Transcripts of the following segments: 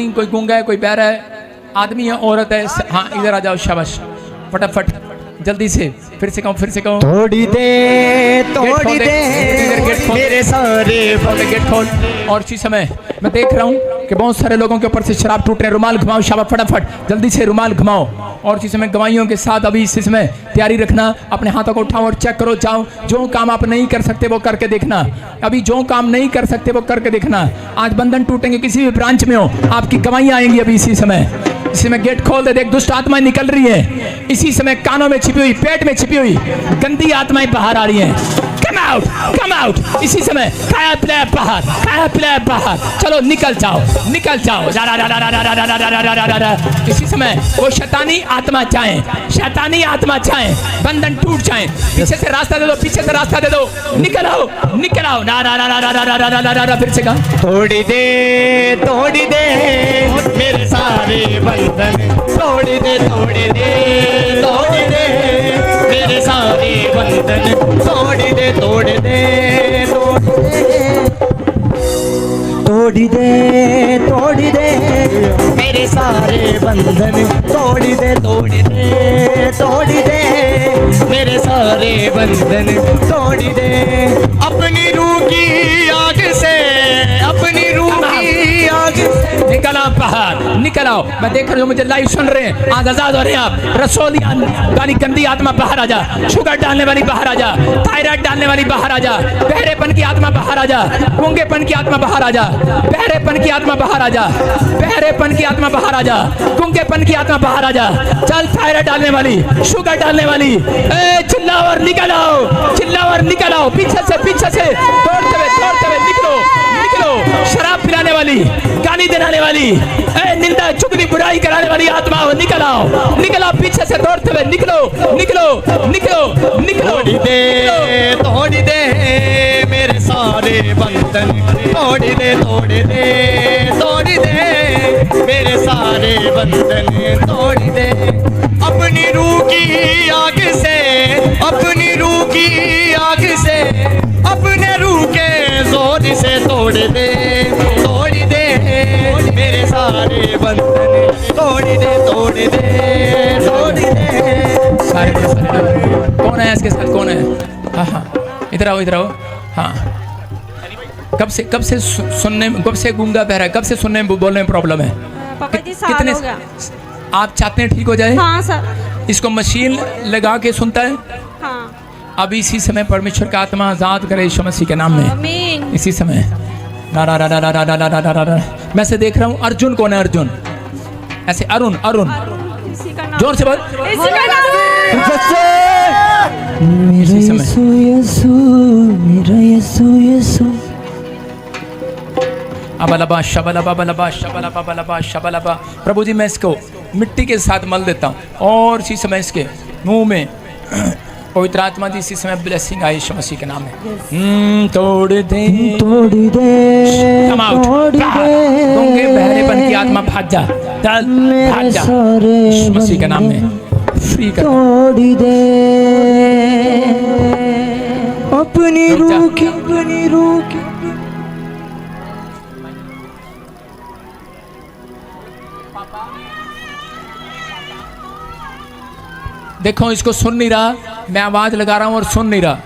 नहीं, कोई गूंगा है, कोई बहरा है, आदमी है, औरत है, हाँ इधर आ जाओ, शाबाश, फटाफट जल्दी से, फिर से कहूँ थोड़ी दे मेरे सारे गेट खोल। और इसी समय मैं देख रहा हूँ कि बहुत सारे लोगों के ऊपर से शराब टूट रहे हैं। रुमाल घुमाओ, शाबाश, फटाफट जल्दी से रुमाल घुमाओ। और इसी समय गवाहियों के साथ अभी इसी समय तैयारी रखना, अपने हाथों को उठाओ और चेक करो, जाओ, जो काम आप नहीं कर सकते वो करके देखना, अभी जो काम नहीं कर सकते वो करके देखना। आज बंधन टूटेंगे, किसी भी ब्रांच में हो, आपकी गवाहियां आएंगी अभी इसी समय। इसी में गेट खोल दे, देख दुष्ट आत्माएं निकल रही है, इसी समय कानों में छिपी हुई, पेट में छिपी हुई गंदी आत्माएं बाहर आ रही हैं। कम आउट, कम आउट, इसी समय खाया पिलाया बाहर, खाया पिलाया बाहर, चलो निकल जाओ, निकल जाओ। इसी समय वो शैतानी आत्मा चाहे, शैतानी आत्मा चाहे, बंधन टूट जाए, पीछे से रास्ता दे दो, पीछे से रास्ता दे दो, निकल आओ, निकल आओ। फिर से कहा तोड़ी दे मेरे सारे बंधन, तोड़ी दे मेरे सारे बंधन, तोड़ी दे मेरे सारे बंधन, तोड़ी दे मेरे सारे बंधन, तोड़ी दे अपनी रूह की आग से, अपनी रूह की आग से निकल आओ बाहर, निकल आओ। मैं देख रहा हूँ, मुझे लाइव सुन रहे हैं, आज आजाद हो रहे हैं आप। रसोली वाली गंदी आत्मा बाहर आ जा, शुगर डालने वाली बाहर आ जा, थायराइड डालने वाली बाहर आ जा, बहरेपन की आत्मा बाहर आ जा, गूंगेपन की आत्मा बाहर आ जा, बहरेपन की आत्मा बाहर आ जा, बहरेपन की आत्मा बाहर आ जा, गूंगेपन की आत्मा बाहर आ जा। चल थायराइड डालने वाली, शुगर डालने वाली, चिल्लाओ और निकल आओ, चिल्लाओ और निकल आओ, पीछे से दौड़ते हुए निकलो, निकलो। शराब पिलाने वाली, गाली दिलाने वाली, निंदा चुगली बुराई कराने वाली आत्मा हो, निकल आओ, निकल आओ, पीछे से दौड़ते हुए निकलो, निकलो, निकलो, निकलो। तोड़ी दे मेरे सारे बंधन, तोड़ी दे मेरे सारे बंधन, तोड़ी दे अपनी रूह की आग से, अपनी रूह की आग से, अपने रूह के जोर से तोड़ दे मेरे सारे बंधन, तोड़ दे सारे कौन है इसके साथ, कौन है? हाँ, इधर आओ, हाँ। कब से सुनने में, कब से गूंगा बहरा, कब से सुनने में बोलने में प्रॉब्लम है? पापा जी साल हो गया। आप चाहते हैं ठीक हो जाए? हाँ सर। इसको मशीन लगा के सुनता है? हाँ। अब इसी समय परमेश्वर का आत्मा आजाद करे यीशु मसीह के नाम में, आमीन। इसी समय। मैं से देख रहा हूँ, अर्जुन कौन है? अर्जुन ऐसे, अरुण, इसी का नाम, जोर से बोल। इसी का नाम इसी समय अबलबा शबलबा बलबा शबलबा बलबा शबलबा। प्रभु जी, मैं इसको मिट्टी के साथ मल देता हूँ और इसी समय इसके मुंह में पवित्र आत्मा जी इसी समय ब्लेसिंग आए यीशु मसीह के नाम में। तोड़ दे कम आउट, गूंगे बहरेपन की आत्मा भाग जा, भाग जा यीशु मसीह के नाम में, फ्री कर। तोड़ी दे अपनी रूह की, अपनी रूह की। देखो इसको सुन नहीं रहा, मैं आवाज लगा रहा हूं और सुन नहीं रहा।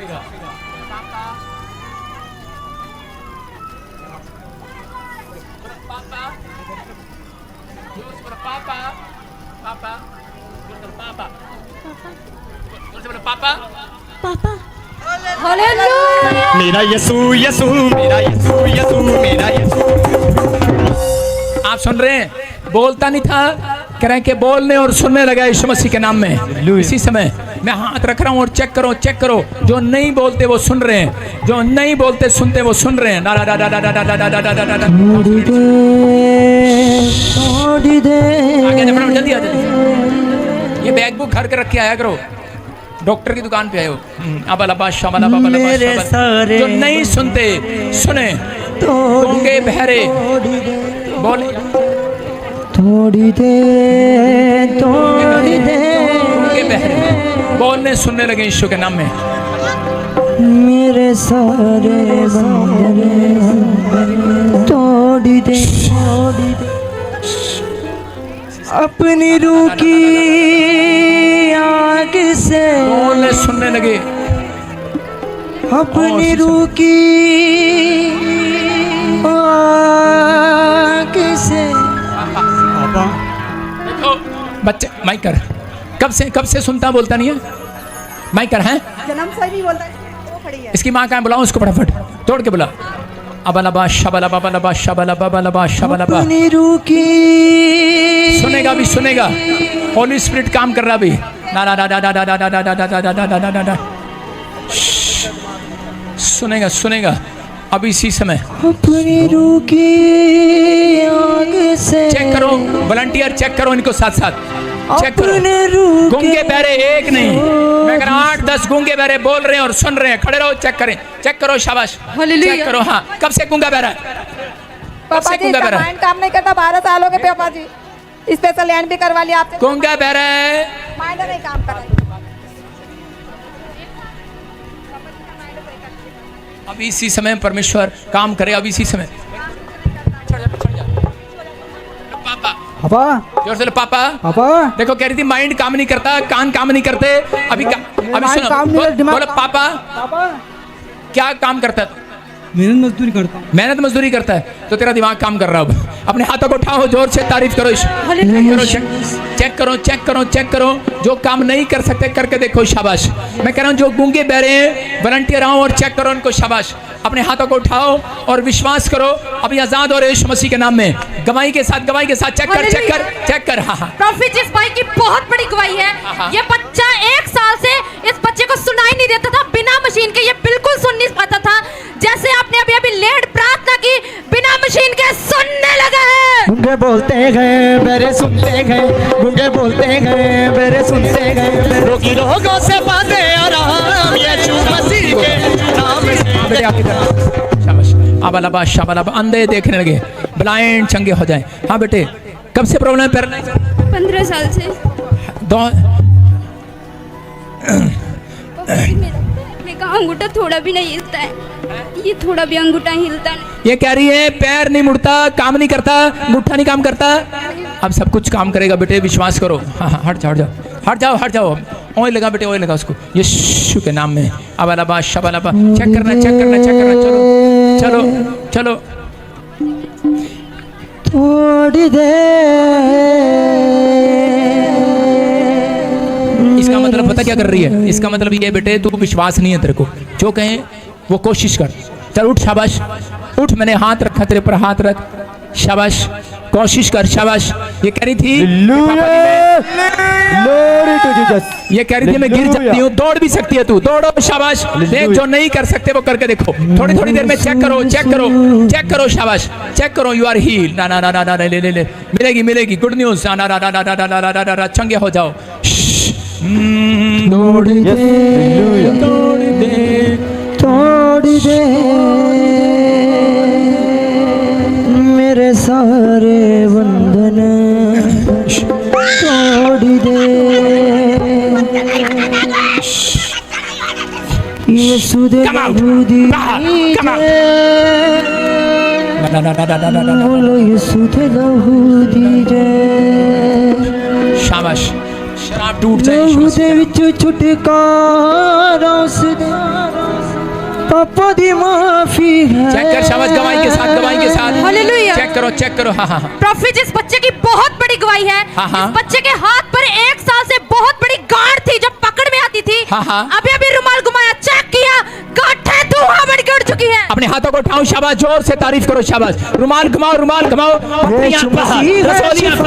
पापा हालेलुया। मेरा यीशु यीशु, मेरा यीशु यीशु, मेरा यीशु। आप सुन रहे हैं? बोलता नहीं था, कह रहे हैं कि बोलने और सुनने लगा यीशु मसीह के नाम में। इसी समय मैं हाथ रख रहा हूँ और चेक करो, जो नहीं बोलते वो सुन रहे हैं, जो नहीं बोलते सुनते वो सुन रहे हैं। जल्दी आ जल्दी, ये बैग बुक घर के रख के आया करो, डॉक्टर की दुकान पे आए हो। जो नहीं सुनते सुने, गूंगे बहरे बोले, तोड़ी दे बोलने सुनने लगे यीशु के नाम में। मेरे सारे बंधन तोड़ी दे अपनी रूह की आग से बोलने सुनने लगे। अपनी रूह की आग से। देखो बच्चे माइक कर, कब से सुनता बोलता नहीं है, माइक कर है। जन्म से नहीं बोलता है, वो खड़ी है। इसकी माँ कहाँ, बुलाओ उसको फटाफट, तोड़ के बुला। अबलबा शबलबा बलबा शबलबा बलबा शबलबा। अपनी रूह की सुनेगा भी सुनेगा, होली स्पिरिट काम कर रहा भी। ना ना ना ना ना ना ना ना ना ना ना ना ना ना ना। सुनेगा सुनेगा अभी इसी समय। अपनी रूह की आग से। चेक करो वॉलंटियर, चेक करो इनको साथ साथ चेक करो। अपने रूह गूंगे बहरे एक नहीं, मैं कह रहा 8-10 गूंगे बहरे बोल रहे हैं और सुन रहे हैं। खड़े रहो, चेक करें, चेक करो, शाबाश, हालेलुया। चेक करो। हाँ, कब से गूंगा बहरा है? कब पापा से जी गूंगा इसका बहरा है? माइंड काम नहीं करता, 12 साल हो गए पापा जी। स्पेशल लैंड भी करवा लिया आपसे, गूंगा बहरा है। माइंड नहीं काम कर रहा। अभी इसी समय परमेश्वर काम करे, अभी इसी समय। पापा, पापा जोर से लो, पापा। पापा देखो कह रही थी माइंड काम नहीं करता, कान काम नहीं करते। अभी अभी माइंड सुनो, काम नहीं करता, दिमाग बोलो पापा पापा क्या काम करता है? मेहनत मजदूरी करता हूँ। मेहनत मजदूरी करता है, तो तेरा दिमाग काम कर रहा है। अब अपने हाथों को उठाओ, जोर से तारीफ करो। चेक करो चेक करो चेक करो, जो काम नहीं कर सकते करके देखो, शाबाश। मैं कह रहा हूँ जो गूंगे बहरे हैं वॉलंटियर आओ और चेक करो उनको, शाबाश। अपने हाथों को उठाओ और विश्वास करो, अभी आजाद हो रहे यीशु मसीह के नाम में। गवाही के साथ चेक कर चेक कर चेक कर। हाँ हाँ, प्रॉफिट जिस भाई की बहुत बड़ी गवाही है। हाँ। ये बच्चा 1 साल से, इस बच्चे को सुनाई नहीं देता था, बिना मशीन के ये बिल्कुल सुन नहीं पाता था। जैसे आपने अभी अभी लेट प्रार्थना की, बिना मशीन के सुनने लगा है। गूंगे बोलते गए मेरे सुनते गए, गूंगे बोलते गए मेरे सुनते गए। रोगी रोगों से पाते आराम यीशु मसीह के नाम से। बेटे आपकी तरफ, शाबाश। अबलबा शबलबा, अंधे देखने लगे, ब्लाइंड चंगे हो जाए। हाँ बेटे, कब से प्रॉब्लम है पैरालाइज? 15 साल से दो मेरा अंगूठा थोड़ा भी नहीं हिलता है, ये थोड़ा भी अंगूठा हिलता नहीं। ये कह रही है पैर नहीं मुड़ता, काम नहीं करता, अंगूठा नहीं काम करता। अब सब कुछ काम करेगा बेटे, विश्वास करो। हाँ हाँ, हट जाओ हट जाओ हट जाओ। ओए लगा बेटे, ओए लगा उसको यीशु के नाम में। अबलबा शबलबा, चेक करना। चलो चलो। थोड़ी देर। इसका मतलब पता क्या कर रही है? इसका मतलब ये बेटे तू विश्वास नहीं है तेरे को, जो कहें वो कोशिश कर। चल उठ, शाबाश उठ, मैंने हाथ रखा तेरे पर, हाथ रख, शाबाश, कोशिश कर, शाबाश। ये कह रही थी ये कह रही थी मैं गिर जाती हूँ, दौड़ भी सकती है तू, दौड़ो, शाबाश। देख जो नहीं कर सकते वो करके देखो, थोड़ी देर में चेक करो, शाबाश, चेक करो। You are heal. ना ना ना ना ना, ले मिलेगी गुड न्यूज। ना ना ना ना ना ना, चंगे हो जाओ। थोड़ी देर मेरे सारे बंधन तोड़ दे। यीशु दे लहूदी बोलो, यीशु दे लहूदी दे। शाबाश, शराब टूट जाए। लहू दे विच छुटकारा उसदा, पापा दी माफी है। चेक कर, शाबाश, गवाही के साथ हालेलुया। चेक करो। हाँ हाँ। प्रॉफिट जिस बच्चे की बहुत बड़ी गवाही है। हाँ। इस बच्चे के हाथ पर 1 साल से बहुत बड़ी गांठ थी जो पकड़ में आती थी। हाँ। अभी रुमाल घुमाया, चेक किया, गांठें धुआं बन के उड़ चुकी है। अपने हाथों को उठाओ, शाबाश, जोर से तारीफ करो, शाबाश। रुमाल घुमाओ, यीशु मसीह है।